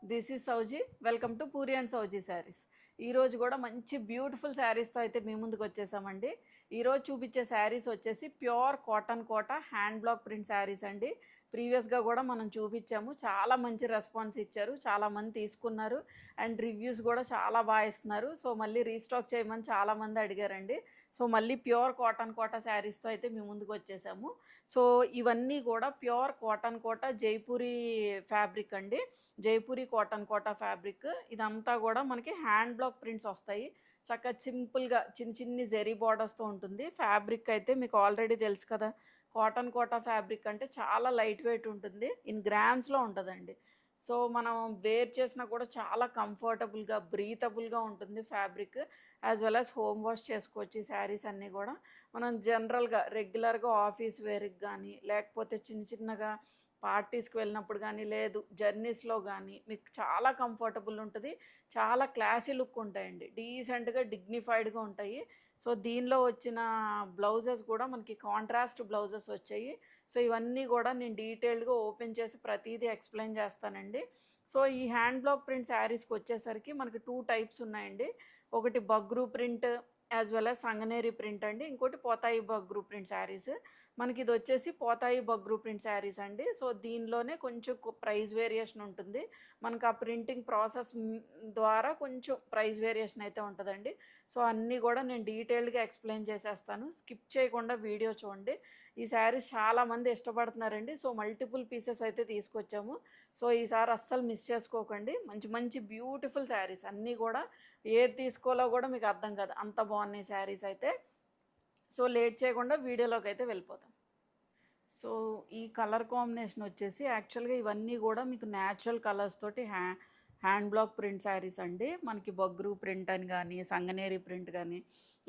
This is Sowji. Welcome to Puri and Sowji saris. ఈరోజు కూడా మంచి బ్యూటిఫుల్ శారీస్తో అయితే మీ ముందుకు వచ్చేసామండి. ఈరోజు చూపించే శారీస్ వచ్చేసి ప్యూర్ కాటన్ కోట హ్యాండ్ బ్లాక్ ప్రింట్ శారీస్ అండి. ప్రీవియస్గా కూడా మనం చూపించాము, చాలా మంచి రెస్పాన్స్ ఇచ్చారు, చాలామంది తీసుకున్నారు అండ్ రివ్యూస్ కూడా చాలా బాగా ఇస్తున్నారు. సో మళ్ళీ రీస్టాక్ చేయమని చాలామంది అడిగారండి. సో మళ్ళీ ప్యూర్ కాటన్ కోట శారీస్తో అయితే మీ ముందుకు వచ్చేసాము. సో ఇవన్నీ కూడా ప్యూర్ కాటన్ కోట జైపూరి ఫ్యాబ్రిక్ అండి. జైపూరి కాటన్ కోటా ఫ్యాబ్రిక్ ఇదంతా కూడా మనకి హ్యాండ్ బ్లాక్ ప్రింట్స్ వస్తాయి. చక్కగా సింపుల్గా చిన్న చిన్ని జెరీ బార్డర్స్తో ఉంటుంది. ఫ్యాబ్రిక్ అయితే మీకు ఆల్రెడీ తెలుసు కదా, కాటన్ కోటా ఫ్యాబ్రిక్ అంటే చాలా లైట్ వెయిట్ ఉంటుంది, ఇన్ గ్రామ్స్లో ఉంటుందండి. సో మనం వేర్ చేసినా కూడా చాలా కంఫర్టబుల్గా బ్రీతబుల్గా ఉంటుంది fabric. As well as home wash చేసుకోవచ్చు. ఈ శారీస్ అన్నీ కూడా మనం జనరల్గా రెగ్యులర్గా ఆఫీస్ వేర్కి కానీ, లేకపోతే చిన్న చిన్నగా పార్టీస్కి వెళ్ళినప్పుడు కానీ, లేదు జర్నీస్లో కానీ మీకు చాలా కంఫర్టబుల్ ఉంటుంది. చాలా క్లాసీ లుక్ ఉంటాయండి, డీసెంట్గా డిగ్నిఫైడ్గా ఉంటాయి. సో దీనిలో వచ్చిన బ్లౌజెస్ కూడా మనకి కాంట్రాస్ట్ బ్లౌజెస్ వచ్చాయి. సో ఇవన్నీ కూడా నేను డీటెయిల్డ్గా ఓపెన్ చేసి ప్రతిదీ ఎక్స్ప్లెయిన్ చేస్తానండి. సో ఈ హ్యాండ్ బ్లాక్ ప్రింట్ శారీస్కి వచ్చేసరికి మనకి 2 టైప్స్ ఉన్నాయండి. ఒకటి Bagru print as well as Sanganeri print అండి, ఇంకోటి పోతాయి బగ్రూ ప్రింట్ శారీస్. మనకి ఇది వచ్చేసి పోతాయి బగ్రూ ప్రింట్ శారీస్ అండి. సో దీనిలోనే కొంచెం ప్రైస్ వేరియేషన్ ఉంటుంది. మనకు ఆ ప్రింటింగ్ ప్రాసెస్ ద్వారా కొంచెం ప్రైస్ వేరియేషన్ అయితే ఉంటుందండి. సో అన్నీ కూడా నేను డీటెయిల్డ్గా ఎక్స్ప్లెయిన్ చేసేస్తాను, స్కిప్ చేయకుండా వీడియో చూడండి. ఈ శారీస్ చాలామంది ఇష్టపడుతున్నారండి. సో మల్టిపుల్ పీసెస్ అయితే తీసుకొచ్చాము. సో ఈసారి అస్సలు మిస్ చేసుకోకండి. మంచి మంచి బ్యూటిఫుల్ శారీస్ అన్నీ కూడా ఏది తీసుకోవాలో కూడా మీకు అర్థం కాదు, అంత బాగున్నాయి శారీస్ అయితే. సో లేట్ చేయకుండా వీడియోలోకి అయితే వెళ్ళిపోతాం. సో ఈ కలర్ కాంబినేషన్ వచ్చేసి యాక్చువల్గా ఇవన్నీ కూడా మీకు న్యాచురల్ కలర్స్ తోటి హ్యాండ్ బ్లాక్ ప్రింట్ శారీస్ అండి. మనకి బగ్రూ ప్రింట్ అని కానీ, సంగనేరి ప్రింట్ కానీ,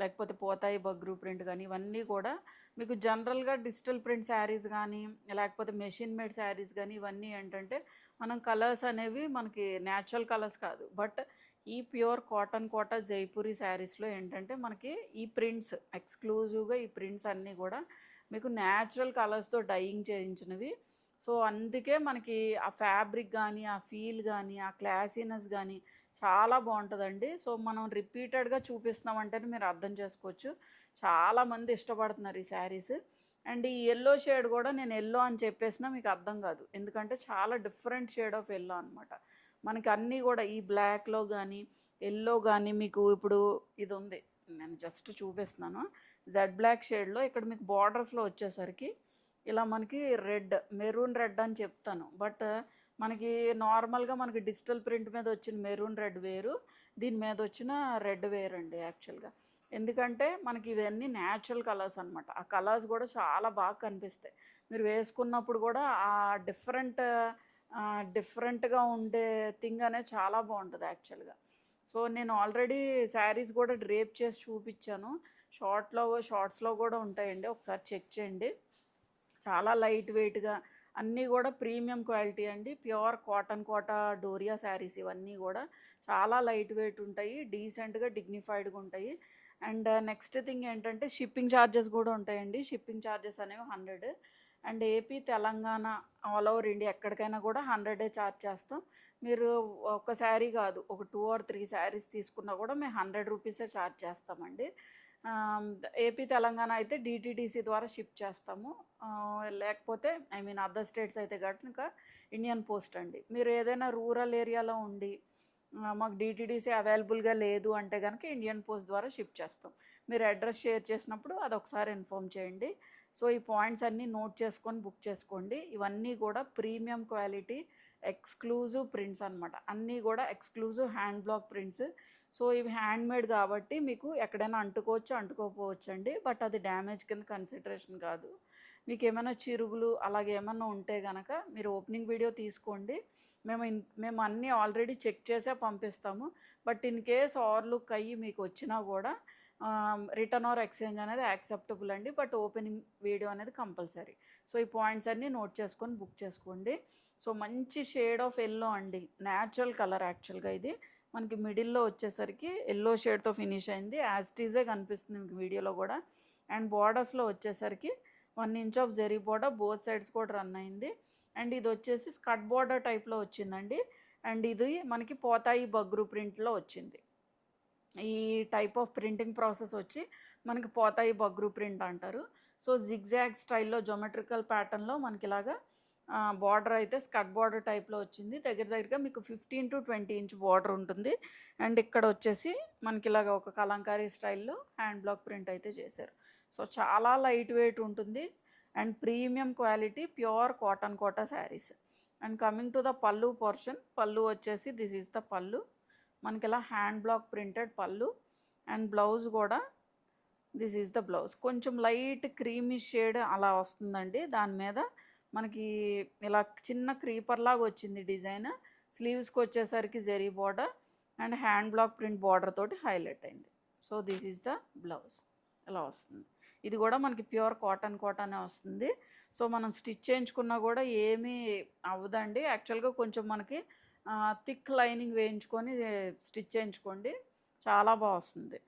లేకపోతే పోతాయి బగ్రూ ప్రింట్ కానీ, ఇవన్నీ కూడా మీకు జనరల్గా డిజిటల్ ప్రింట్ శారీస్ కానీ, లేకపోతే మెషిన్ మేడ్ శారీస్ కానీ, ఇవన్నీ ఏంటంటే మనం కలర్స్ అనేవి మనకి న్యాచురల్ కలర్స్ కాదు. బట్ ఈ ప్యూర్ కాటన్ కోటా జైపూరి శారీస్లో ఏంటంటే మనకి ఈ ప్రింట్స్ ఎక్స్క్లూజివ్గా, ఈ ప్రింట్స్ అన్నీ కూడా మీకు న్యాచురల్ కలర్స్తో డైయింగ్ చేయించినవి. సో అందుకే మనకి ఆ ఫ్యాబ్రిక్ కానీ, ఆ ఫీల్ కానీ, ఆ క్లాసీనెస్ కానీ చాలా బాగుంటుందండి. సో మనం రిపీటెడ్గా చూపిస్తున్నామంటేనే మీరు అర్థం చేసుకోవచ్చు, చాలామంది ఇష్టపడుతున్నారు ఈ శారీస్. అండ్ ఈ ఎల్లో షేడ్ కూడా నేను ఎల్లో అని చెప్పేసినా మీకు అర్థం కాదు, ఎందుకంటే చాలా డిఫరెంట్ షేడ్ ఆఫ్ ఎల్లో అనమాట. మనకి అన్నీ కూడా ఈ బ్లాక్లో కానీ, ఎల్లో కానీ, మీకు ఇప్పుడు ఇది ఉంది, నేను జస్ట్ చూపిస్తున్నాను, జెడ్ బ్లాక్ షేడ్లో ఇక్కడ మీకు బార్డర్స్లో వచ్చేసరికి ఇలా మనకి రెడ్, మెరూన్ రెడ్ అని చెప్తాను. బట్ మనకి నార్మల్గా మనకి డిజిటల్ ప్రింట్ మీద వచ్చిన మెరూన్ రెడ్ వేరు, దీని మీద వచ్చిన రెడ్ వేరు అండి యాక్చువల్గా. ఎందుకంటే మనకి ఇవన్నీ న్యాచురల్ కలర్స్ అనమాట. ఆ కలర్స్ కూడా చాలా బాగా కనిపిస్తాయి మీరు వేసుకున్నప్పుడు కూడా. ఆ డిఫరెంట్గా ఉండే థింగ్ అనేది చాలా బాగుంటుంది యాక్చువల్గా. సో నేను ఆల్రెడీ శారీస్ కూడా డ్రేప్ చేసి చూపించాను, షార్ట్స్లో కూడా ఉంటాయండి, ఒకసారి చెక్ చేయండి. చాలా లైట్ వెయిట్గా అన్నీ కూడా ప్రీమియం క్వాలిటీ అండి. ప్యూర్ కాటన్ కోటా డోరియా శారీస్ ఇవన్నీ కూడా చాలా లైట్ వెయిట్ ఉంటాయి, డీసెంట్గా డిగ్నిఫైడ్గా ఉంటాయి. అండ్ నెక్స్ట్ థింగ్ ఏంటంటే షిప్పింగ్ ఛార్జెస్ కూడా ఉంటాయండి. షిప్పింగ్ ఛార్జెస్ అనేవి 100. And AP, Telangana, all over India ఎక్కడికైనా కూడా 100 ఛార్జ్ చేస్తాం. మీరు ఒక శారీ కాదు, ఒక 2 or 3 శారీస్ తీసుకున్నా కూడా మేము 100 రూపీసే ఛార్జ్ చేస్తామండి. ఏపీ, తెలంగాణ అయితే డిటీడీసీ ద్వారా షిప్ చేస్తాము. లేకపోతే అదర్ స్టేట్స్ అయితే కనుక ఇండియన్ పోస్ట్ అండి. మీరు ఏదైనా రూరల్ ఏరియాలో ఉండి మాకు డిటీడీసీ అవైలబుల్గా లేదు అంటే కనుక ఇండియన్ పోస్ట్ ద్వారా షిప్ చేస్తాం. మీరు అడ్రస్ షేర్ చేసినప్పుడు అది ఒకసారి ఇన్ఫామ్ చేయండి. సో ఈ పాయింట్స్ అన్నీ నోట్ చేసుకొని బుక్ చేసుకోండి. ఇవన్నీ కూడా ప్రీమియం క్వాలిటీ ఎక్స్క్లూజివ్ ప్రింట్స్ అనమాట, అన్నీ కూడా exclusive hand block prints. So ఇవి హ్యాండ్ మేడ్ కాబట్టి మీకు ఎక్కడైనా అంటుకోవచ్చు, అంటుకోకపోవచ్చు అండి. బట్ అది డ్యామేజ్ కింద కన్సిడరేషన్ కాదు. మీకు ఏమైనా చిరుగులు అలాగే ఏమైనా ఉంటే కనుక మీరు ఓపెనింగ్ వీడియో తీసుకోండి, మేము అన్నీ ఆల్రెడీ చెక్ చేసే పంపిస్తాము. But in case or look అయ్యి మీకు వచ్చినా కూడా రిటర్న్ ఆర్ ఎక్స్చేంజ్ అనేది యాక్సెప్టబుల్ అండి. బట్ ఓపెనింగ్ వీడియో అనేది కంపల్సరీ. సో ఈ పాయింట్స్ అన్నీ నోట్ చేసుకొని బుక్ చేసుకోండి. సో మంచి షేడ్ ఆఫ్ ఎల్లో అండి, న్యాచురల్ కలర్ యాక్చువల్గా. ఇది మనకి మిడిల్లో వచ్చేసరికి ఎల్లో షేడ్తో ఫినిష్ అయింది, యాజ్ టీజే కనిపిస్తుంది మీకు వీడియోలో కూడా. అండ్ బార్డర్స్లో వచ్చేసరికి 1 inch of zari border both sides కూడా రన్ అయింది. అండ్ ఇది వచ్చేసి స్కర్ట్ బార్డర్ టైప్లో వచ్చిందండి. అండ్ ఇది మనకి పోతాయి బగ్రు ప్రింట్లో వచ్చింది. ఈ టైప్ ఆఫ్ ప్రింటింగ్ ప్రాసెస్ వచ్చి మనకి పోతాయి బగ్రు ప్రింట్ అంటారు. సో జిగ్జాగ్ స్టైల్లో జోమెట్రికల్ ప్యాటర్న్లో మనకి ఇలాగా బార్డర్ అయితే స్కర్ట్ బార్డర్ టైప్లో వచ్చింది. దగ్గరగా మీకు 15 to 20 ఇంచ్ బార్డర్ ఉంటుంది. అండ్ ఇక్కడ వచ్చేసి మనకి ఇలాగ ఒక కలంకారీ స్టైల్లో హ్యాండ్ బ్లాక్ ప్రింట్ అయితే చేశారు. సో చాలా లైట్ వెయిట్ ఉంటుంది and premium quality pure cotton Kota saris. And coming to the పళ్ళు పోర్షన్, పళ్ళు వచ్చేసి దిస్ ఈజ్ ద పళ్ళు. మనకి ఇలా హ్యాండ్ బ్లాక్ ప్రింటెడ్ పళ్ళు. అండ్ బ్లౌజ్ కూడా దిస్ ఈజ్ ద బ్లౌజ్. కొంచెం లైట్ క్రీమీ షేడ్ అలా వస్తుందండి. దాని మీద మనకి ఇలా చిన్న క్రీపర్ లాగా వచ్చింది డిజైన్. స్లీవ్స్కి వచ్చేసరికి zari border and hand block print border తోటి హైలైట్ అయింది. So this is the blouse, ఇలా వస్తుంది. ఇది కూడా మనకి ప్యూర్ కాటన్ కోటానే వస్తుంది. సో మనం స్టిచ్ చేయించుకున్నా కూడా ఏమీ అవ్వదండి. యాక్చువల్గా కొంచెం మనకి థిక్ లైనింగ్ వేయించుకొని స్టిచ్ చేయించుకోండి, చాలా బాగా వస్తుంది.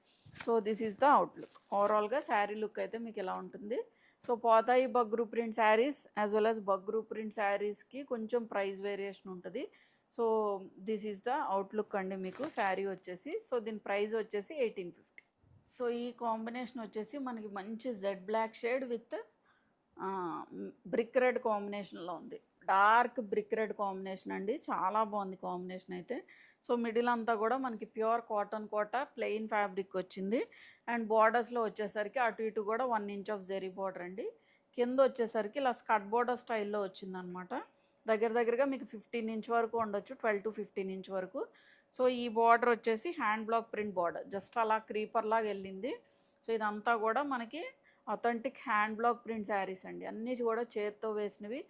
So this is the outlook. ఓవరాల్గా శారీ లుక్ అయితే మీకు ఇలా ఉంటుంది. సో పోతాయి Bagru print saris as well as Bagru print శారీస్కి కొంచెం ప్రైస్ వేరియేషన్ ఉంటుంది. So this is the outlook అండి మీకు శారీ వచ్చేసి. సో దీని ప్రైస్ వచ్చేసి 1850. సో ఈ కాంబినేషన్ వచ్చేసి మనకి మంచి Z black shade with brick red కాంబినేషన్లో ఉంది. డార్క్ బ్రిక్ రెడ్ కాంబినేషన్ అండి, చాలా బాగుంది కాంబినేషన్ అయితే. సో మిడిల్ అంతా కూడా మనకి pure cotton Kota plain fabric వచ్చింది. అండ్ బార్డర్స్లో వచ్చేసరికి అటు ఇటు కూడా 1 ఇంచ్ ఆఫ్ జెరీ బార్డర్ అండి. కింద వచ్చేసరికి ఇలా స్కర్ట్ బార్డర్ స్టైల్లో వచ్చిందనమాట. దగ్గరగా మీకు 15 ఇంచ్ వరకు ఉండొచ్చు, 12 to 15 ఇంచ్ వరకు. సో ఈ బార్డర్ వచ్చేసి hand block print border, just అలా క్రీపర్ లాగా వెళ్ళింది. సో ఇదంతా కూడా మనకి authentic hand block print saris అండి. అన్నీ కూడా చేత్తో వేసినవి,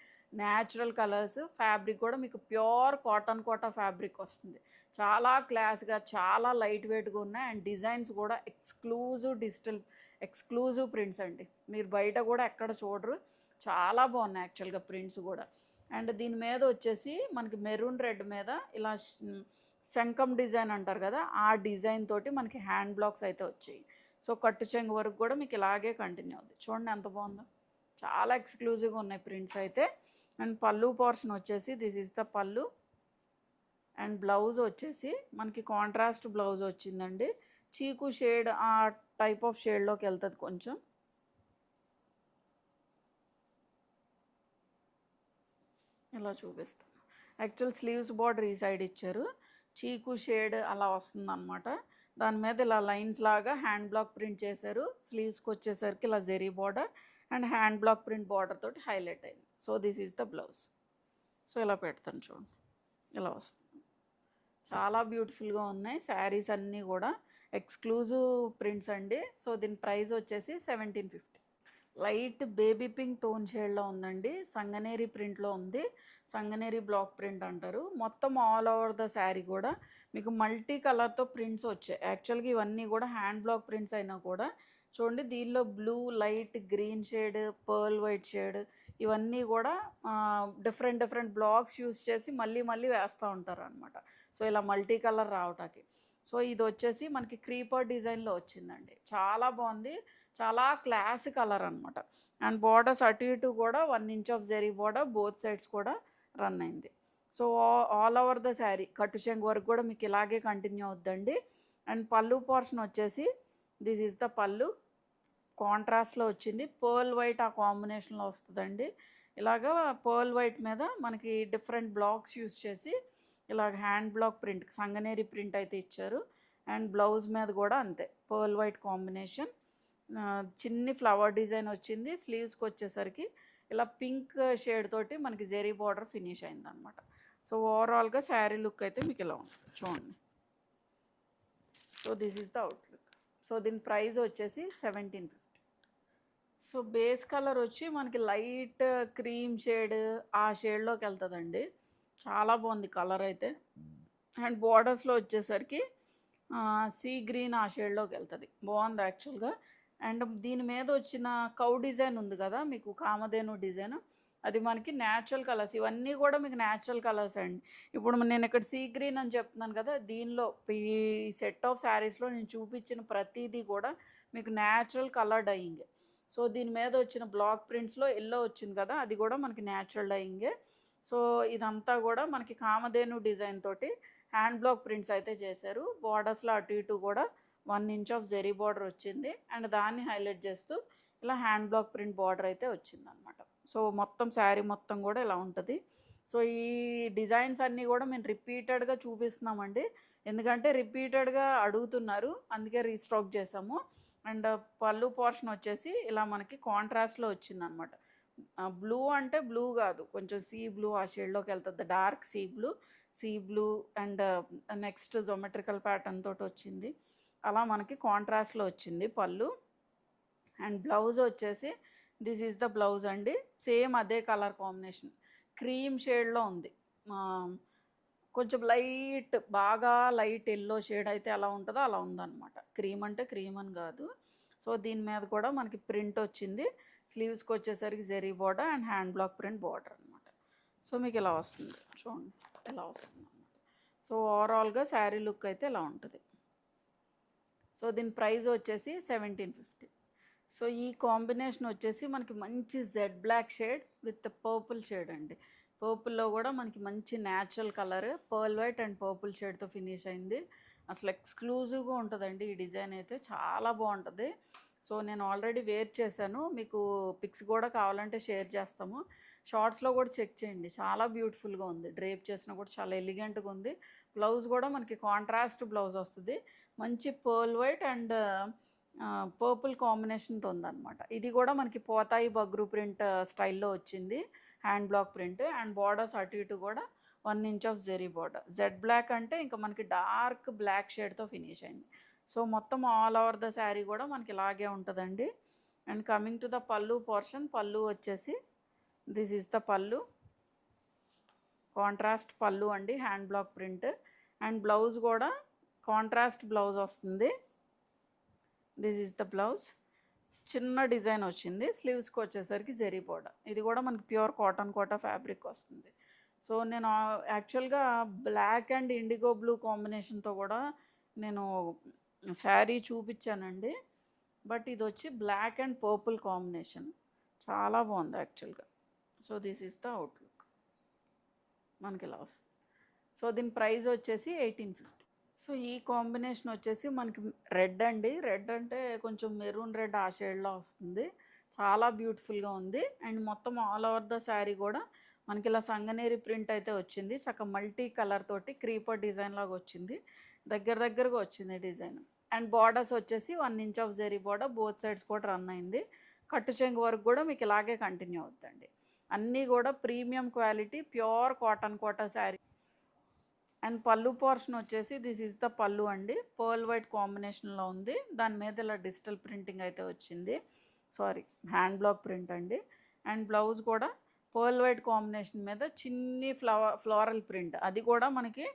న్యాచురల్ కలర్స్. ఫ్యాబ్రిక్ కూడా మీకు ప్యూర్ కాటన్ కోటా ఫ్యాబ్రిక్ వస్తుంది. చాలా క్లాస్గా, చాలా లైట్ వెయిట్గా ఉన్నాయి. అండ్ డిజైన్స్ కూడా ఎక్స్క్లూజివ్ ప్రింట్స్ అండి. మీరు బయట కూడా ఎక్కడ చూడరు, చాలా బాగున్నాయి యాక్చువల్గా ప్రింట్స్ కూడా. అండ్ దీని మీద వచ్చేసి మనకి మెరూన్ రెడ్ మీద ఇలా శంఖం డిజైన్ అంటారు కదా, ఆ డిజైన్ తోటి మనకి హ్యాండ్ బ్లాక్స్ అయితే వచ్చాయి. సో కట్టు చెంగు వరకు కూడా మీకు ఇలాగే కంటిన్యూ అవుతుంది. చూడండి ఎంత బాగుందో, చాలా ఎక్స్క్లూజివ్గా ఉన్నాయి ప్రింట్స్ అయితే. అండ్ పళ్ళు పోర్షన్ వచ్చేసి దిస్ ఈజ్ ద పళ్ళు. అండ్ బ్లౌజ్ వచ్చేసి మనకి కాంట్రాస్ట్ బ్లౌజ్ వచ్చిందండి. చీకు షేడ్ ఆ టైప్ ఆఫ్ షేడ్లోకి వెళ్తుంది కొంచెం. ఇలా చూపిస్తాను. యాక్చువల్ స్లీవ్స్ బార్డర్ ఈ సైడ్ ఇచ్చారు, చీకు షేడ్ అలా వస్తుందన్నమాట. దాని మీద ఇలా లైన్స్ లాగా హ్యాండ్ బ్లాక్ ప్రింట్ చేశారు. స్లీవ్స్కి వచ్చేసరికి ఇలా zari border and hand block print border తోటి హైలైట్ అయింది. So this is the blouse. So ఇలా పెడతాను చూడండి, ఇలా వస్తుంది. చాలా బ్యూటిఫుల్గా ఉన్నాయి శారీస్ అన్నీ కూడా, ఎక్స్క్లూజివ్ ప్రింట్స్ అండి. సో దీని ప్రైస్ వచ్చేసి 1750. లైట్ బేబీ పింక్ టోన్ షేడ్లో ఉందండి, సంగనేరి ప్రింట్లో ఉంది. సంగనేరి బ్లాక్ ప్రింట్ అంటారు. మొత్తం ఆల్ ఓవర్ ద శారీ కూడా మీకు మల్టీ కలర్తో ప్రింట్స్ వచ్చాయి. యాక్చువల్గా ఇవన్నీ కూడా హ్యాండ్ బ్లాక్ ప్రింట్స్ అయినా కూడా చూడండి, దీనిలో blue, light green shade, pearl white shade, ఇవన్నీ కూడా డిఫరెంట్ బ్లాక్స్ యూస్ చేసి మళ్ళీ వేస్తూ ఉంటారు అనమాట. సో ఇలా మల్టీ కలర్ రావటానికి. సో ఇది వచ్చేసి మనకి క్రీపర్ డిజైన్లో వచ్చిందండి, చాలా బాగుంది, చాలా క్లాస్ కలర్ అనమాట. అండ్ బార్డర్స్ అటు ఇటు కూడా 1 inch of zari border both sides కూడా రన్ అయింది. So all over the sari కట్టు చెంగు వరకు కూడా మీకు ఇలాగే కంటిన్యూ అవుద్దండి. అండ్ పళ్ళు పోర్షన్ వచ్చేసి దిస్ ఈజ్ ద పళ్ళు. కాంట్రాస్ట్లో వచ్చింది, పర్ల్ వైట్ ఆ కాంబినేషన్లో వస్తుందండి. ఇలాగా పర్ల్ వైట్ మీద మనకి డిఫరెంట్ బ్లాక్స్ యూస్ చేసి ఇలాగ hand block print, Sanganeri print అయితే ఇచ్చారు. అండ్ బ్లౌజ్ మీద కూడా అంతే పర్ల్ వైట్ కాంబినేషన్, చిన్ని ఫ్లవర్ డిజైన్ వచ్చింది. స్లీవ్స్కి వచ్చేసరికి ఇలా పింక్ షేడ్ తోటి మనకి జెరీ బార్డర్ ఫినిష్ అయిందనమాట. సో ఓవరాల్గా శారీ లుక్ అయితే మీకు ఇలా ఉంటుంది చూడండి. So this is the outlook. So దీని ప్రైస్ వచ్చేసి 1750. సో బేస్ కలర్ వచ్చి మనకి లైట్ క్రీమ్ షేడ్ ఆ షేడ్లోకి వెళ్తుందండి, చాలా బాగుంది కలర్ అయితే. అండ్ బార్డర్స్లో వచ్చేసరికి సీ గ్రీన్ ఆ షేడ్లోకి వెళ్తుంది, బాగుంది యాక్చువల్గా. అండ్ దీని మీద వచ్చిన కౌ డిజైన్ ఉంది కదా మీకు, కామధేను డిజైన్, అది మనకి న్యాచురల్ కలర్స్. ఇవన్నీ కూడా మీకు న్యాచురల్ కలర్స్ అండి. ఇప్పుడు నేను ఇక్కడ సీ గ్రీన్ అని చెప్తున్నాను కదా, దీనిలో ఈ సెట్ ఆఫ్ శారీస్లో నేను చూపించిన ప్రతిదీ కూడా మీకు న్యాచురల్ కలర్ డయింగే. సో దీని మీద వచ్చిన బ్లాక్ ప్రింట్స్లో ఎల్లో వచ్చింది కదా, అది కూడా మనకి న్యాచురల్ డయింగే. సో ఇదంతా కూడా మనకి కామధేను డిజైన్ తోటి హ్యాండ్ బ్లాక్ ప్రింట్స్ అయితే చేశారు. బార్డర్స్లో అటు ఇటు కూడా 1 ఇంచ్ ఆఫ్ జెరీ బార్డర్ వచ్చింది. అండ్ దాన్ని హైలైట్ చేస్తూ ఇలా హ్యాండ్ బ్లాక్ ప్రింట్ బార్డర్ అయితే వచ్చిందనమాట. సో మొత్తం శారీ మొత్తం కూడా ఇలా ఉంటుంది. సో ఈ డిజైన్స్ అన్నీ కూడా మేము రిపీటెడ్గా చూపిస్తున్నామండి, ఎందుకంటే రిపీటెడ్గా అడుగుతున్నారు, అందుకే రీస్టాక్ చేసాము. అండ్ పళ్ళు పోర్షన్ వచ్చేసి ఇలా మనకి కాంట్రాస్ట్లో వచ్చిందనమాట. బ్లూ అంటే బ్లూ కాదు, కొంచెం సీ బ్లూ ఆ షేడ్లోకి వెళ్తుంది, dark sea blue and next geometrical pattern తోటి వచ్చింది. అలా మనకి కాంట్రాస్ట్లో వచ్చింది పళ్ళు. అండ్ బ్లౌజ్ వచ్చేసి దిస్ ఈజ్ ద బ్లౌజ్ అండి, సేమ్ అదే కలర్ కాంబినేషన్ క్రీమ్ షేడ్లో ఉంది. కొంచెం లైట్, బాగా లైట్ ఎల్లో షేడ్ అయితే ఎలా ఉంటుందో అలా ఉందన్నమాట. క్రీమ్ అంటే క్రీమ్ అని కాదు. సో దీని మీద కూడా మనకి ప్రింట్ వచ్చింది. స్లీవ్స్కి వచ్చేసరికి zari border and hand block print border అనమాట. సో మీకు ఇలా వస్తుంది, చూడండి ఇలా వస్తుంది అనమాట. సో ఓవరాల్గా శారీ లుక్ అయితే ఇలా ఉంటుంది. సో దీని ప్రైస్ వచ్చేసి 1750. సో ఈ కాంబినేషన్ వచ్చేసి మనకి మంచి Z black shade with purple shade అండి. పర్పుల్లో కూడా మనకి మంచి natural colour pearl white and purple షేడ్తో ఫినిష్ అయింది. అసలు ఎక్స్క్లూజివ్గా ఉంటుందండి ఈ డిజైన్ అయితే, చాలా బాగుంటుంది. సో నేను ఆల్రెడీ వేర్ చేశాను, మీకు పిక్స్ కూడా కావాలంటే షేర్ చేస్తాము. షార్ట్స్లో కూడా చెక్ చేయండి, చాలా బ్యూటిఫుల్గా ఉంది. డ్రేప్ చేసినా కూడా చాలా ఎలిగెంట్గా ఉంది. బ్లౌజ్ కూడా మనకి కాంట్రాస్ట్ బ్లౌజ్ వస్తుంది, మంచి పర్ల్ వైట్ అండ్ పర్పుల్ కాంబినేషన్తో ఉందన్నమాట. ఇది కూడా మనకి పోతాయి బగ్రు ప్రింట్ స్టైల్లో వచ్చింది, hand block print. And borders అటు ఇటు కూడా 1 inch of zari border. Jade black అంటే ఇంకా మనకి డార్క్ బ్లాక్ షేడ్తో ఫినిష్ అయింది. సో మొత్తం ఆల్ ఓవర్ ద శారీ కూడా మనకి ఇలాగే ఉంటుందండి. అండ్ కమింగ్ టు ద పళ్ళు పోర్షన్, పళ్ళు వచ్చేసి దిస్ ఈజ్ ద పళ్ళు, కాంట్రాస్ట్ పళ్ళు అండి, hand block print. And blouse కూడా కాంట్రాస్ట్ బ్లౌజ్ వస్తుంది. దిస్ ఈజ్ ద బ్లౌజ్, చిన్న డిజైన్ వచ్చింది. స్లీవ్స్కి వచ్చేసరికి జెరీ బార్డర్. ఇది కూడా మనకి ప్యూర్ కాటన్ కోటా ఫ్యాబ్రిక్ వస్తుంది. సో నేను యాక్చువల్గా బ్లాక్ అండ్ ఇండిగో బ్లూ కాంబినేషన్తో కూడా నేను శారీ చూపించానండి, బట్ ఇది వచ్చి బ్లాక్ అండ్ పర్పుల్ కాంబినేషన్, చాలా బాగుంది యాక్చువల్గా. So this is the outlook, మనకి ఇలా వస్తుంది. సో దీని ప్రైస్ వచ్చేసి 1850. సో ఈ కాంబినేషన్ వచ్చేసి మనకి రెడ్ అండి, రెడ్ అంటే కొంచెం మెరూన్ రెడ్ ఆ షేడ్లో వస్తుంది, చాలా బ్యూటిఫుల్గా ఉంది. అండ్ మొత్తం ఆల్ ఓవర్ ద శారీ కూడా మనకి ఇలా సంగనేరి ప్రింట్ అయితే వచ్చింది, చక్క మల్టీ కలర్ తోటి క్రీపర్ డిజైన్ లాగా వచ్చింది, దగ్గరగా వచ్చింది డిజైన్. అండ్ బార్డర్స్ వచ్చేసి 1 inch of zari border, both sides కూడా రన్ అయింది. కట్టు చెంగు వరకు కూడా మీకు ఇలాగే కంటిన్యూ అవుతుందండి. అన్నీ కూడా premium quality pure cotton Kota sari. And పళ్ళు పోర్షన్ వచ్చేసి దిస్ ఈజ్ ద పళ్ళు అండి, పర్ల్ వైట్ కాంబినేషన్లో ఉంది, దాని మీద ఇలా డిజిటల్ ప్రింటింగ్ అయితే వచ్చింది, సారీ హ్యాండ్ బ్లాక్ ప్రింట్ అండి. అండ్ బ్లౌజ్ కూడా పర్ల్ వైట్ కాంబినేషన్ మీద చిన్ని ఫ్లోరల్ ప్రింట్, అది కూడా మనకి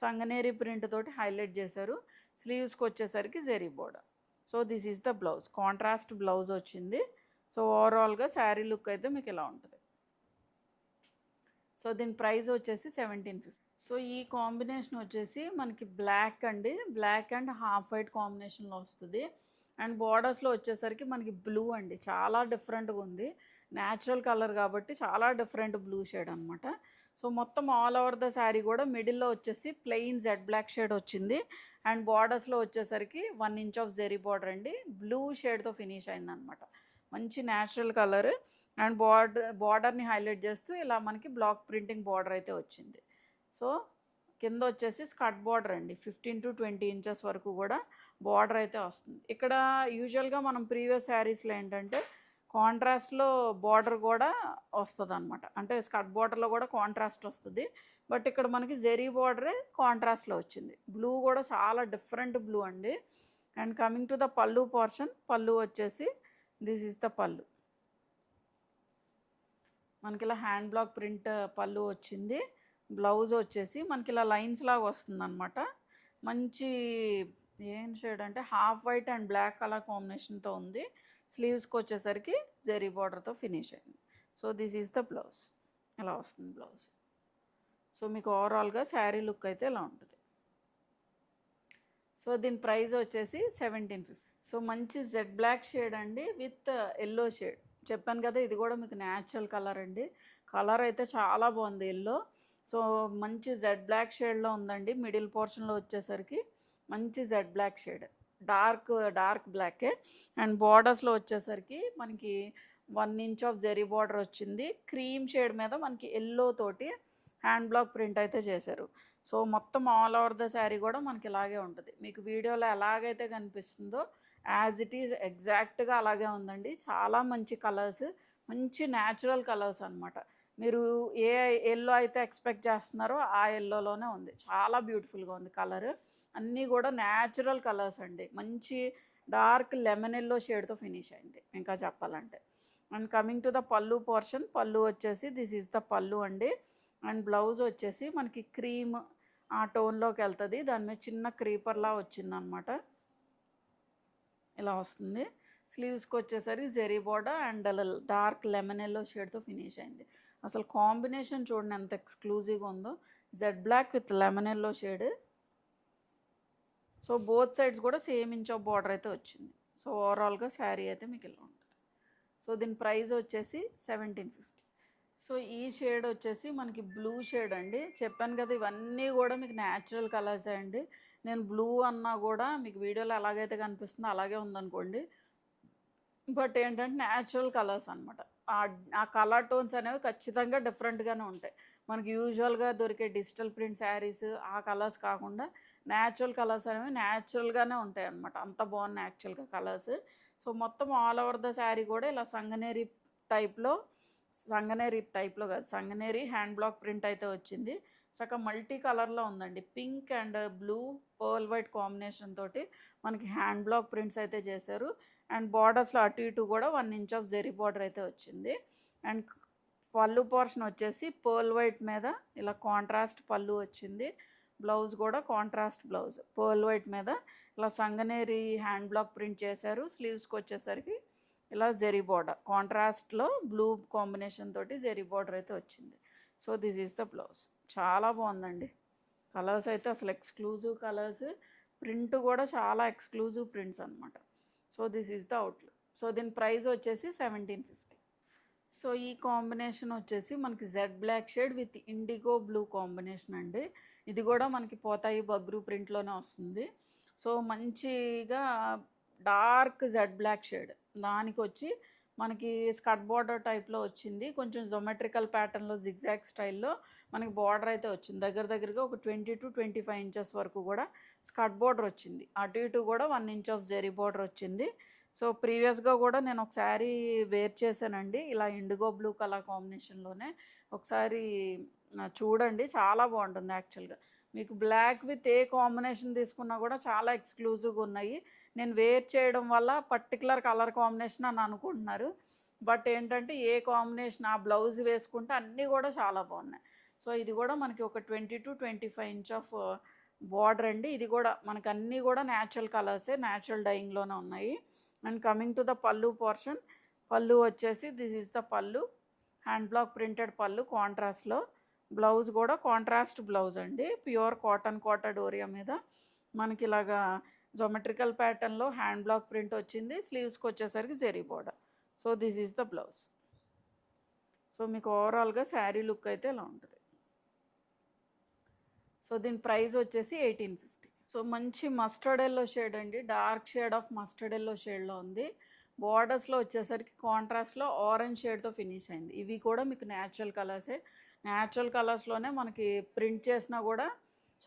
సంగనేరి ప్రింట్ తోటి హైలైట్ చేశారు. స్లీవ్స్కి వచ్చేసరికి zari border. So this is the blouse, contrast blouse వచ్చింది. సో ఓవరాల్గా శారీ లుక్ అయితే మీకు ఇలా ఉంటుంది. సో దీని ప్రైస్ వచ్చేసి 1750. సో ఈ కాంబినేషన్ వచ్చేసి మనకి బ్లాక్ అండి, బ్లాక్ అండ్ హాఫ్ వైట్ కాంబినేషన్లో వస్తుంది. అండ్ బార్డర్స్లో వచ్చేసరికి మనకి బ్లూ అండి, చాలా డిఫరెంట్గా ఉంది, న్యాచురల్ కలర్ కాబట్టి చాలా డిఫరెంట్ బ్లూ షేడ్ అనమాట. సో మొత్తం ఆల్ ఓవర్ ద శారీ కూడా మిడిల్లో వచ్చేసి ప్లెయిన్ జెడ్ బ్లాక్ షేడ్ వచ్చింది. అండ్ బార్డర్స్లో వచ్చేసరికి 1 ఇంచ్ ఆఫ్ జెరీ బార్డర్ అండి, బ్లూ షేడ్తో ఫినిష్ అయిందనమాట, మంచి న్యాచురల్ కలర్. అండ్ బార్డర్ని హైలైట్ చేస్తూ ఇలా మనకి బ్లాక్ ప్రింటింగ్ బార్డర్ అయితే వచ్చింది. సో కింద వచ్చేసి స్కర్ట్ బార్డర్ అండి, 15 to 20 ఇంచెస్ వరకు కూడా బార్డర్ అయితే వస్తుంది. ఇక్కడ యూజువల్గా మనం ప్రీవియస్ శారీస్లో ఏంటంటే కాంట్రాస్ట్లో బార్డర్ కూడా వస్తుంది అనమాట, అంటే స్కర్ట్ బార్డర్లో కూడా కాంట్రాస్ట్ వస్తుంది, బట్ ఇక్కడ మనకి జెరీ బార్డరే కాంట్రాస్ట్లో వచ్చింది. బ్లూ కూడా చాలా డిఫరెంట్ బ్లూ అండి. అండ్ కమింగ్ టు ద పళ్ళు పోర్షన్, పళ్ళు వచ్చేసి దిస్ ఈజ్ ద పళ్ళు, మనకి ఇలా హ్యాండ్ బ్లాక్ ప్రింట్ పళ్ళు వచ్చింది. బ్లౌజ్ వచ్చేసి మనకి ఇలా లైన్స్ లాగా వస్తుంది అనమాట, మంచి ఏం షేడ్ అంటే half white and black colour కాంబినేషన్తో ఉంది. స్లీవ్స్కి వచ్చేసరికి జెరీ బార్డర్తో ఫినిష్ అయింది. So this is the blouse, ఇలా వస్తుంది బ్లౌజ్. సో మీకు ఓవరాల్గా శారీ లుక్ అయితే ఇలా ఉంటుంది. సో దీని ప్రైస్ వచ్చేసి 1750. సో మంచి జెడ్ బ్లాక్ షేడ్ అండి విత్ ఎల్లో షేడ్, చెప్పాను కదా ఇది కూడా మీకు న్యాచురల్ కలర్ అండి, కలర్ అయితే చాలా బాగుంది ఎల్లో. సో మంచి జెడ్ బ్లాక్ షేడ్లో ఉందండి. మిడిల్ పోర్షన్లో వచ్చేసరికి మంచి Z black shade, dark dark బ్లాకే. అండ్ బార్డర్స్లో వచ్చేసరికి మనకి 1 ఇంచ్ ఆఫ్ జెరీ బార్డర్ వచ్చింది. క్రీమ్ షేడ్ మీద మనకి ఎల్లో తోటి హ్యాండ్ బ్లాక్ ప్రింట్ అయితే చేశారు. సో మొత్తం ఆల్ ఓవర్ ద శారీ కూడా మనకి ఇలాగే ఉంటుంది. మీకు వీడియోలో ఎలాగైతే కనిపిస్తుందో యాజ్ ఇట్ ఈజ్ ఎగ్జాక్ట్గా అలాగే ఉందండి. చాలా మంచి కలర్స్, మంచి న్యాచురల్ కలర్స్ అనమాట. మీరు ఏ ఎల్లో అయితే ఎక్స్పెక్ట్ చేస్తున్నారో ఆ ఎల్లోలోనే ఉంది. చాలా బ్యూటిఫుల్గా ఉంది కలర్. అన్నీ కూడా న్యాచురల్ కలర్స్ అండి. మంచి డార్క్ లెమన్ ఎల్లో షేడ్తో ఫినిష్ అయింది ఇంకా చెప్పాలంటే. అండ్ కమింగ్ టు ద పళ్ళు పోర్షన్, పళ్ళు వచ్చేసి దిస్ ఈజ్ ద పళ్ళు అండి. అండ్ బ్లౌజ్ వచ్చేసి మనకి క్రీమ్ ఆ టోన్లోకి వెళ్తుంది. దాని మీద చిన్న క్రీపర్లా వచ్చిందనమాట, ఇలా వస్తుంది. స్లీవ్స్కి వచ్చేసరికి zari border and dark lemon yellow షేడ్తో ఫినిష్ అయింది. అసలు కాంబినేషన్ చూడండి ఎంత ఎక్స్క్లూజివ్గా ఉందో, jet black with lemon yellow shade. So both sides కూడా సేమ్ ఇంచ్ ఆఫ్ బార్డర్ అయితే వచ్చింది. సో ఓవరాల్గా శారీ అయితే మీకు ఇలా ఉంటుంది. సో దీని ప్రైస్ వచ్చేసి 1750. సో ఈ షేడ్ వచ్చేసి మనకి బ్లూ షేడ్ అండి. చెప్పాను కదా ఇవన్నీ కూడా మీకు న్యాచురల్ కలర్సే అండి. నేను బ్లూ అన్నా కూడా మీకు వీడియోలో ఎలాగైతే కనిపిస్తుందో అలాగే ఉందనుకోండి, బట్ ఏంటంటే న్యాచురల్ కలర్స్ అనమాట. ఆ కలర్ టోన్స్ అనేవి ఖచ్చితంగా డిఫరెంట్గానే ఉంటాయి. మనకి యూజువల్గా దొరికే డిజిటల్ ప్రింట్ శారీస్ ఆ కలర్స్ కాకుండా న్యాచురల్ కలర్స్ అనేవి న్యాచురల్గానే ఉంటాయి అనమాట. అంత బాగున్నాయి యాక్చువల్గా కలర్స్. సో మొత్తం ఆల్ ఓవర్ ద శారీ కూడా ఇలా సంగనేరి టైప్లో కాదు, సంగనేరి హ్యాండ్ బ్లాక్ ప్రింట్ అయితే వచ్చింది. చక్కగా మల్టీ కలర్లో ఉందండి. Pink and blue pearl white combination తోటి మనకి హ్యాండ్ బ్లాక్ ప్రింట్స్ అయితే చేశారు. అండ్ బార్డర్స్లో అటు ఇటు కూడా 1 ఇంచ్ ఆఫ్ జెరీ బార్డర్ అయితే వచ్చింది. అండ్ పళ్ళు పోర్షన్ వచ్చేసి పర్ల్ వైట్ మీద ఇలా కాంట్రాస్ట్ పళ్ళు వచ్చింది. బ్లౌజ్ కూడా కాంట్రాస్ట్ బ్లౌజ్, పర్ల్ వైట్ మీద ఇలా సంగనేరి హ్యాండ్ బ్లాక్ ప్రింట్ చేశారు. స్లీవ్స్కి వచ్చేసరికి ఇలా జెరీ బార్డర్ కాంట్రాస్ట్లో బ్లూ కాంబినేషన్ తోటి జెరీ బార్డర్ అయితే వచ్చింది. So this is the blouse. చాలా బాగుందండి. కలర్స్ అయితే అసలు ఎక్స్క్లూజివ్ కలర్స్, ప్రింట్ కూడా చాలా ఎక్స్క్లూజివ్ ప్రింట్స్ అనమాట. So this is the outlook. So దీని ప్రైస్ వచ్చేసి 1750. సో ఈ కాంబినేషన్ వచ్చేసి మనకి jade black shade with indigo blue combination అండి. ఇది కూడా మనకి పోతాయి బగ్రూ ప్రింట్లోనే వస్తుంది. సో మంచిగా డార్క్ జెడ్ బ్లాక్ షేడ్, దానికి వచ్చి మనకి స్కర్ట్ బార్డర్ టైప్లో వచ్చింది. కొంచెం జొమెట్రికల్ ప్యాటర్న్లో జిగ్జాగ్ స్టైల్లో మనకి బార్డర్ అయితే వచ్చింది. దగ్గరగా ఒక 20 to 25 ఇంచెస్ వరకు కూడా స్కర్ట్ బార్డర్ వచ్చింది. అటు ఇటు కూడా 1 ఇంచ్ ఆఫ్ జెరీ బార్డర్ వచ్చింది. సో ప్రీవియస్గా కూడా నేను ఒక శారీ వేర్ చేశానండి ఇలా ఇండిగో బ్లూ కలర్ కాంబినేషన్లోనే. ఒకసారి చూడండి, చాలా బాగుంటుంది యాక్చువల్గా. మీకు బ్లాక్ విత్ ఏ కాంబినేషన్ తీసుకున్నా కూడా చాలా ఎక్స్క్లూజివ్గా ఉన్నాయి. నేను వేర్ చేయడం వల్ల పర్టికులర్ కలర్ కాంబినేషన్ అని అనుకుంటున్నారు, బట్ ఏంటంటే ఏ కాంబినేషన్ ఆ బ్లౌజ్ వేసుకుంటే అన్నీ కూడా చాలా బాగున్నాయి. సో ఇది కూడా మనకి ఒక 20 to 25 ఇంచ్ ఆఫ్ బార్డర్ అండి. ఇది కూడా మనకు అన్నీ కూడా న్యాచురల్ కలర్సే, న్యాచురల్ డైయింగ్లోనే ఉన్నాయి. అండ్ కమింగ్ టు ద పళ్ళు పోర్షన్, పళ్ళు వచ్చేసి దిస్ ఈజ్ ద పళ్ళు, హ్యాండ్ బ్లాక్ ప్రింటెడ్ పళ్ళు కాంట్రాస్ట్లో. బ్లౌజ్ కూడా కాంట్రాస్ట్ బ్లౌజ్ అండి, ప్యూర్ కాటన్ డోరియా మీద మనకి ఇలాగా జోమెట్రికల్ ప్యాటర్న్లో హ్యాండ్ బ్లాక్ ప్రింట్ వచ్చింది. స్లీవ్స్కి వచ్చేసరికి zari border. So this is the blouse. So మీకు ఓవరాల్గా శారీ లుక్ అయితే ఇలా ఉంటుంది. సో దీని ప్రైస్ వచ్చేసి 1850. సో మంచి మస్టర్డ్ ఎల్లో షేడ్ అండి, dark shade of mustard yellow షేడ్లో ఉంది. బార్డర్స్లో వచ్చేసరికి కాంట్రాస్ట్లో ఆరెంజ్ షేడ్తో ఫినిష్ అయింది. ఇవి కూడా మీకు న్యాచురల్ కలర్సే. న్యాచురల్ కలర్స్లోనే మనకి ప్రింట్ చేసినా కూడా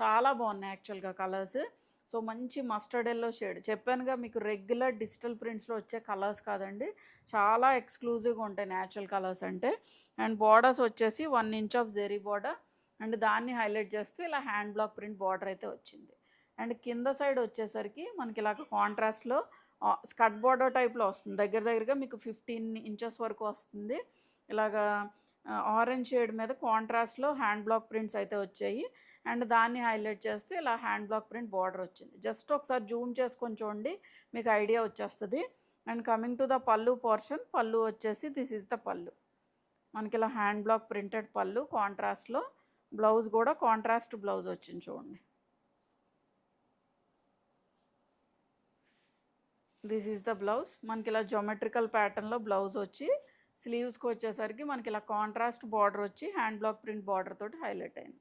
చాలా బాగున్నాయి యాక్చువల్గా కలర్స్. సో మంచి మస్టర్డ్ ఎల్లో షేడ్, చెప్పానుగా మీకు రెగ్యులర్ డిజిటల్ ప్రింట్స్లో వచ్చే కలర్స్ కాదండి, చాలా ఎక్స్క్లూజివ్గా ఉంటాయి న్యాచురల్ కలర్స్ అంటే. అండ్ బార్డర్స్ వచ్చేసి 1 inch of zari border and దాన్ని హైలైట్ చేస్తూ ఇలా హ్యాండ్ బ్లాక్ ప్రింట్ బార్డర్ అయితే వచ్చింది. అండ్ కింద సైడ్ వచ్చేసరికి మనకి ఇలాగ కాంట్రాస్ట్లో స్కర్ట్ బార్డర్ టైప్లో వస్తుంది. దగ్గరగా మీకు 15 ఇంచెస్ వరకు వస్తుంది. ఇలాగా ఆరెంజ్ షేడ్ మీద కాంట్రాస్ట్లో హ్యాండ్ బ్లాక్ ప్రింట్స్ అయితే వచ్చాయి. అండ్ దాన్ని హైలైట్ చేస్తూ ఇలా హ్యాండ్ బ్లాక్ ప్రింట్ బార్డర్ వచ్చింది. జస్ట్ ఒకసారి జూమ్ చేసుకొని చూడండి, మీకు ఐడియా వచ్చేస్తుంది. అండ్ కమింగ్ టు ద పళ్ళు పోర్షన్, పళ్ళు వచ్చేసి దిస్ ఈజ్ ద పళ్ళు, మనకి ఇలా హ్యాండ్ బ్లాక్ ప్రింటెడ్ పళ్ళు కాంట్రాస్ట్లో. బ్లౌజ్ కూడా కాంట్రాస్ట్ బ్లౌజ్ వచ్చింది చూడండి. This is the blouse. మనకి ఇలా జోమెట్రికల్ ప్యాటర్న్లో బ్లౌజ్ వచ్చి స్లీవ్స్కి వచ్చేసరికి మనకి ఇలా కాంట్రాస్ట్ బార్డర్ వచ్చి హ్యాండ్ బ్లాక్ ప్రింట్ బార్డర్ తోటి హైలైట్ అయింది.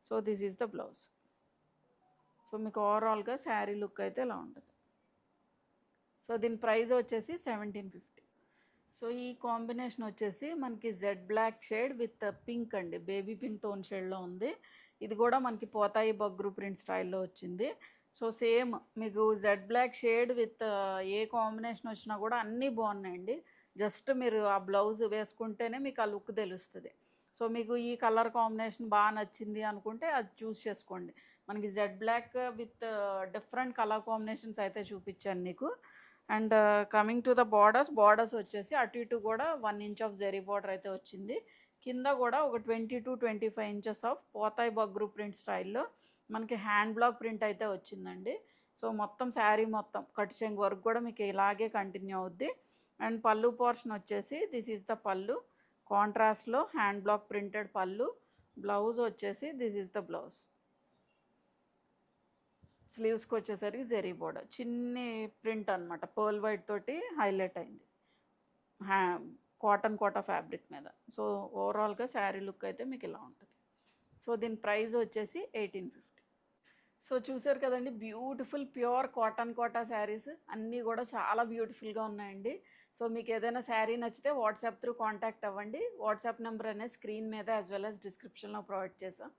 So this is the blouse. So మీకు ఓవరాల్గా శారీ లుక్ అయితే ఇలా ఉంటుంది. సో దీని ప్రైస్ వచ్చేసి 1750. సో ఈ కాంబినేషన్ వచ్చేసి మనకి jade black shade with pink అండి, బేబీ పింక్ టోన్ షేడ్లో ఉంది. ఇది కూడా మనకి పోతాయి బగ్రు ప్రింట్ స్టైల్లో వచ్చింది. సో సేమ్ మీకు జెడ్ బ్లాక్ షేడ్ విత్ ఏ కాంబినేషన్ వచ్చినా కూడా అన్నీ బాగున్నాయండి. జస్ట్ మీరు ఆ బ్లౌజ్ వేసుకుంటేనే మీకు ఆ లుక్ తెలుస్తుంది. సో మీకు ఈ కలర్ కాంబినేషన్ బాగా నచ్చింది అనుకుంటే అది చూస్ చేసుకోండి. మనకి jade black with different colour combinations అయితే చూపించాను మీకు. And coming to the borders వచ్చేసి అటు ఇటు కూడా 1 ఇంచ్ ఆఫ్ జరీ బార్డర్ అయితే వచ్చింది. కింద కూడా ఒక 20 to 25 ఇంచెస్ ఆఫ్ పోతాయి బగ్రు ప్రింట్ స్టైల్లో మనకి హ్యాండ్ బ్లాక్ ప్రింట్ అయితే వచ్చిందండి. సో మొత్తం శారీ మొత్తం కట్ చెంగు వరకు కూడా మీకు ఇలాగే కంటిన్యూ అవుద్ది. అండ్ పళ్ళు పోర్షన్ వచ్చేసి దిస్ ఈజ్ ద పళ్ళు, కాంట్రాస్ట్లో హ్యాండ్ బ్లాక్ ప్రింటెడ్ పళ్ళు. బ్లౌజ్ వచ్చేసి దిస్ ఈజ్ ద బ్లౌజ్. స్లీవ్స్కి వచ్చేసరికి జరీ బోర్డర్ చిన్ని ప్రింట్ అనమాట, పర్ల్ వైట్ తోటి హైలైట్ అయింది కాటన్ కోటా ఫ్యాబ్రిక్ మీద. సో ఓవరాల్గా శారీ లుక్ అయితే మీకు ఇలా ఉంటుంది. సో దీని ప్రైస్ వచ్చేసి 1850. సో చూసారు కదండి, beautiful pure cotton Kota saris అన్నీ కూడా చాలా బ్యూటిఫుల్గా ఉన్నాయండి. సో మీకు ఏదైనా శారీ నచ్చితే వాట్సాప్ త్రూ కాంటాక్ట్ అవ్వండి. వాట్సాప్ నెంబర్ అనేది స్క్రీన్ మీద యాజ్ వెల్ యాజ్ డిస్క్రిప్షన్లో ప్రొవైడ్ చేసాం.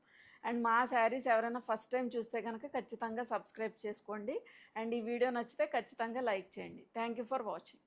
అండ్ మా శారీస్ ఎవరైనా ఫస్ట్ టైం చూస్తే కనుక ఖచ్చితంగా సబ్స్క్రైబ్ చేసుకోండి. అండ్ ఈ వీడియో నచ్చితే ఖచ్చితంగా లైక్ చేయండి. Thank you for watching.